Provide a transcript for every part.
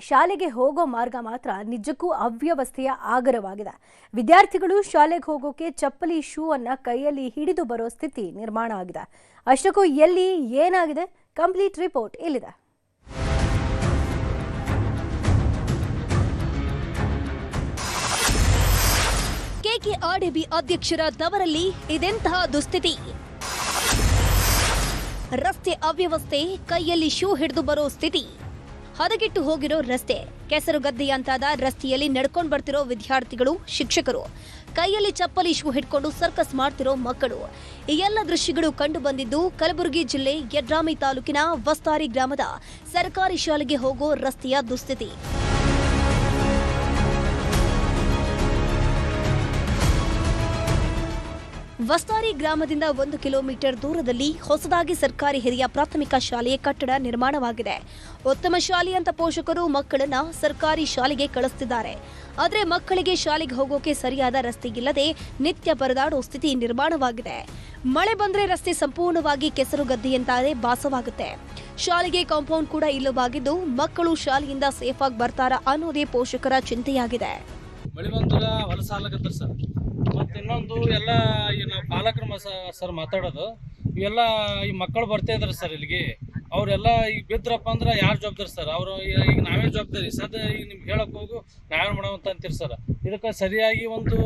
ಶಾಲೆಗೆ ಹೋಗೋ ಮಾರ್ಗ ಮಾತ್ರ ನಿಜಕ್ಕೂ ಅವ್ಯವಸ್ಥೆಯ ಆಗರವಾಗಿದೆ. ವಿದ್ಯಾರ್ಥಿಗಳು ಶಾಲೆಗೆ ಹೋಗೋಕೆ ಚಪ್ಪಲಿ ಶೂ ಅನ್ನ ಕೈಯಲ್ಲಿ ಹಿಡಿದು ಬರೋ ಸ್ಥಿತಿ ನಿರ್ಮಾಣ ಆಗಿದೆ. ಅಷ್ಟಕ್ಕೂ ಎಲ್ಲಿ ಏನಾಗಿದೆ ಕಂಪ್ಲೀಟ್ ರಿಪೋರ್ಟ್ ಇಲ್ಲಿದೆ. ಕೆಕೆಆರ್ಡಿಬಿ ಅಧ್ಯಕ್ಷರ ತವರಲ್ಲಿ ಇದೆಂತಹ ದುಸ್ಥಿತಿ. ರಸ್ತೆ ಅವ್ಯವಸ್ಥೆ, ಕೈಯಲ್ಲಿ ಶೂ ಹಿಡಿದು ಬರೋ ಸ್ಥಿತಿ. ಹದಗೆಟ್ಟು ಹೋಗಿರೋ ರಸ್ತೆ, ಕೆಸರು ಗದ್ದೆಯಂತಾದ ರಸ್ತೆಯಲ್ಲಿ ನಡ್ಕೊಂಡು ಬರ್ತಿರೋ ವಿದ್ಯಾರ್ಥಿಗಳು, ಶಿಕ್ಷಕರು, ಕೈಯಲ್ಲಿ ಚಪ್ಪಲಿ ಶೂ ಹಿಡ್ಕೊಂಡು ಸರ್ಕಸ್ ಮಾಡ್ತಿರೋ ಮಕ್ಕಳು. ಈ ಎಲ್ಲ ದೃಶ್ಯಗಳು ಕಂಡು ಬಂದಿದ್ದು ಕಲಬುರಗಿ ಜಿಲ್ಲೆ ಯಡ್ರಾಮಿ ತಾಲೂಕಿನ ವಸ್ತಾರಿ ಗ್ರಾಮದ ಸರ್ಕಾರಿ ಶಾಲೆಗೆ ಹೋಗೋ ರಸ್ತೆಯ ದುಸ್ಥಿತಿ. ವಸ್ತಾರಿ ಗ್ರಾಮದಿಂದ 1 ಕಿಲೋಮೀಟರ್ ದೂರದಲ್ಲಿ ಹೊಸದಾಗಿ ಸರ್ಕಾರಿ ಹಿರಿಯ ಪ್ರಾಥಮಿಕ ಶಾಲೆಯ ಕಟ್ಟಡ ನಿರ್ಮಾಣವಾಗಿದೆ. ಉತ್ತಮ ಶಾಲೆ ಅಂತ ಪೋಷಕರು ಮಕ್ಕಳನ್ನ ಸರ್ಕಾರಿ ಶಾಲೆಗೆ ಕಳಿಸುತ್ತಿದ್ದಾರೆ. ಆದರೆ ಮಕ್ಕಳಿಗೆ ಶಾಲೆಗೆ ಹೋಗೋಕೆ ಸರಿಯಾದ ರಸ್ತೆ ಇಲ್ಲದೆ ನಿತ್ಯ ಪರದಾಡೋ ಸ್ಥಿತಿ ನಿರ್ಮಾಣವಾಗಿದೆ. ಮಳೆ ಬಂದ್ರೆ ರಸ್ತೆ ಸಂಪೂರ್ಣವಾಗಿ ಕೆಸರು ಗದ್ದೆಯಂತಾದೆ ಭಾಸವಾಗುತ್ತೆ. ಶಾಲೆಗೆ ಕಾಂಪೌಂಡ್ ಕೂಡ ಇಲ್ಲವಾಗಿದ್ದು ಮಕ್ಕಳು ಶಾಲೆಯಿಂದ ಸೇಫ್ ಆಗಿ ಬರ್ತಾರಾ ಅನ್ನೋದೇ ಪೋಷಕರ ಚಿಂತೆಯಾಗಿದೆ. ಮಳೆ ಬಂದ್ರ ಹೊಲಸ ಆಗ್ಲಕತ್ತರ ಸರ್. ಮತ್ತು ಇನ್ನೊಂದು ಎಲ್ಲ ನಾವು ಪಾಲಕರು ಸರ್ ಮಾತಾಡೋದು, ಇವೆಲ್ಲ ಈ ಮಕ್ಕಳು ಬರ್ತಾ ಇದಾರೆ ಸರ್ ಇಲ್ಲಿಗೆ. ಅವರೆಲ್ಲ ಈಗ ಬಿದ್ರಪ್ಪ ಅಂದ್ರೆ ಯಾರು ಜವಾಬ್ದಾರಿ ಸರ್? ಅವರು ಈಗ ನಾವೇ ಜವಾಬ್ದಾರಿ ಸದ. ಈಗ ನಿಮ್ಗೆ ಹೇಳಕ್ ಹೋಗು ನಾವೇ ಮಾಡೋವಂತ ಅಂತೀರಿ ಸರ್. ಇದಕ್ಕೆ ಸರಿಯಾಗಿ ಒಂದು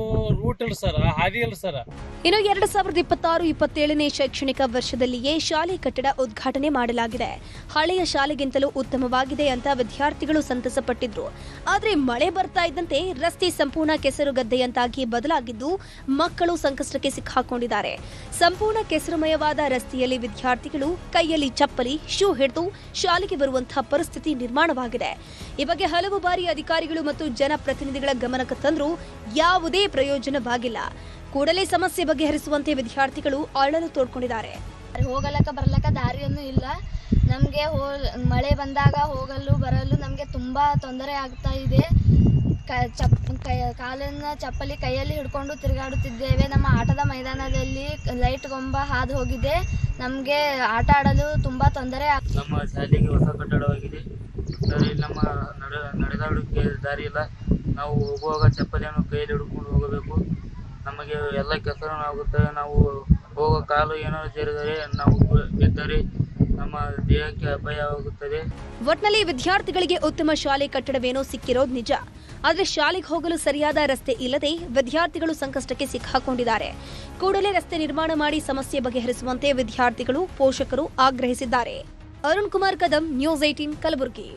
ರೂಟ್ ಇಲ್ಲ ಸರ್, ಹಾದಿ ಇಲ್ಲ ಸರ್. ಇನ್ನು 2026-27ನೇ ಶೈಕ್ಷಣಿಕ ವರ್ಷದಲ್ಲಿಯೇ ಶಾಲೆ ಕಟ್ಟಡ ಉದ್ಘಾಟನೆ ಮಾಡಲಾಗಿದೆ. ಹಳೆಯ ಶಾಲೆಗಿಂತಲೂ ಉತ್ತಮವಾಗಿದೆ ಅಂತ ವಿದ್ಯಾರ್ಥಿಗಳು ಸಂತಸಪಟ್ಟಿದ್ರು. ಆದರೆ ಮಳೆ ಬರ್ತಾ ಇದ್ದಂತೆ ರಸ್ತೆ ಸಂಪೂರ್ಣ ಕೆಸರು ಗದ್ದೆಯಂತಾಗಿ ಬದಲಾಗಿದ್ದು ಮಕ್ಕಳು ಸಂಕಷ್ಟಕ್ಕೆ ಸಿಕ್ಕಾಕೊಂಡಿದ್ದಾರೆ. ಸಂಪೂರ್ಣ ಕೆಸರುಮಯವಾದ ರಸ್ತೆಯಲ್ಲಿ ವಿದ್ಯಾರ್ಥಿಗಳು ಕೈಯಲ್ಲಿ ಚಪ್ಪಲಿ ಶೂ ಹಿಡಿದು ಶಾಲೆಗೆ ಬರುವಂತಹ ಪರಿಸ್ಥಿತಿ ನಿರ್ಮಾಣವಾಗಿದೆ. ಈ ಬಗ್ಗೆ ಹಲವು ಬಾರಿ ಅಧಿಕಾರಿಗಳು ಮತ್ತು ಜನಪ್ರತಿನಿಧಿಗಳ ಗಮನಕ್ಕೆ ತಂದರೂ ಯಾವುದೇ ಪ್ರಯೋಜನವಾಗಿಲ್ಲ. ಕೂಡಲೇ ಸಮಸ್ಯೆ ಬಗೆಹರಿಸುವಂತೆ ವಿದ್ಯಾರ್ಥಿಗಳು ಅಳಲು ತೋಡ್ಕೊಂಡಿದ್ದಾರೆ. ಹೋಗಲಕ್ಕ ಬರ್ಲಕ್ಕ ದಾರಿಯನ್ನು ಇಲ್ಲ. ನಮಗೆ ಮಳೆ ಬಂದಾಗ ಹೋಗಲು ಬರಲು ನಮಗೆ ತುಂಬಾ ತೊಂದರೆ ಆಗ್ತಾ ಇದೆ. ಕಾಲನ್ನ ಚಪ್ಪಲಿ ಕೈಯಲ್ಲಿ ಹಿಡ್ಕೊಂಡು ತಿರುಗಾಡುತ್ತಿದ್ದೇವೆ. ನಮ್ಮ ಆಟದ ಮೈದಾನದಲ್ಲಿ ಲೈಟ್ ಗೊಂಬ ಹಾದು ಹೋಗಿದೆ. ನಮಗೆ ಆಟ ಆಡಲು ತುಂಬಾ ತೊಂದರೆ. ನಮ್ಮ ಶಾಲೆಗೆ ಹೊಸ ಕಟ್ಟಡವಾಗಿದೆ. ನಮ್ಮ ನಡೆದಾಡೋಕ್ಕೆ ದಾರಿ ಇಲ್ಲ. ನಾವು ಹೋಗುವಾಗ ಚಪ್ಪಲಿಯನ್ನು ಕೈಯಲ್ಲಿ ಹಿಡ್ಕೊಂಡು ಹೋಗಬೇಕು. ನಮಗೆ ಎಲ್ಲ ಕೆಸರು ಆಗುತ್ತವೆ. ನಾವು ಹೋಗೋ ಕಾಲು ಏನೋ ಸೇರಿದರೆ ನಾವು ಬಿದ್ದರೆ ನಮ್ಮ ದೇಹಕ್ಕೆ ಅಪಾಯವಾಗುತ್ತದೆ. ಒಟ್ನಲ್ಲಿ ವಿದ್ಯಾರ್ಥಿಗಳಿಗೆ ಉತ್ತಮ ಶಾಲೆ ಕಟ್ಟಡವೇನೋ ಸಿಕ್ಕಿರೋದು ನಿಜ. ಆದರೆ ಶಾಲೆಗೆ ಹೋಗಲು ಸರಿಯಾದ ರಸ್ತೆ ಇಲ್ಲದೆ ವಿದ್ಯಾರ್ಥಿಗಳು ಸಂಕಷ್ಟಕ್ಕೆ ಸಿಕ್ಕಾಕೊಂಡಿದ್ದಾರೆ. ಕೂಡಲೇ ರಸ್ತೆ ನಿರ್ಮಾಣ ಮಾಡಿ ಸಮಸ್ಯೆ ಬಗೆಹರಿಸುವಂತೆ ವಿದ್ಯಾರ್ಥಿಗಳು, ಪೋಷಕರು ಆಗ್ರಹಿಸಿದ್ದಾರೆ. ಅರುಣ್ ಕುಮಾರ್ ಕದಂ, ನ್ಯೂಸ್ 18 ಕಲಬುರಗಿ.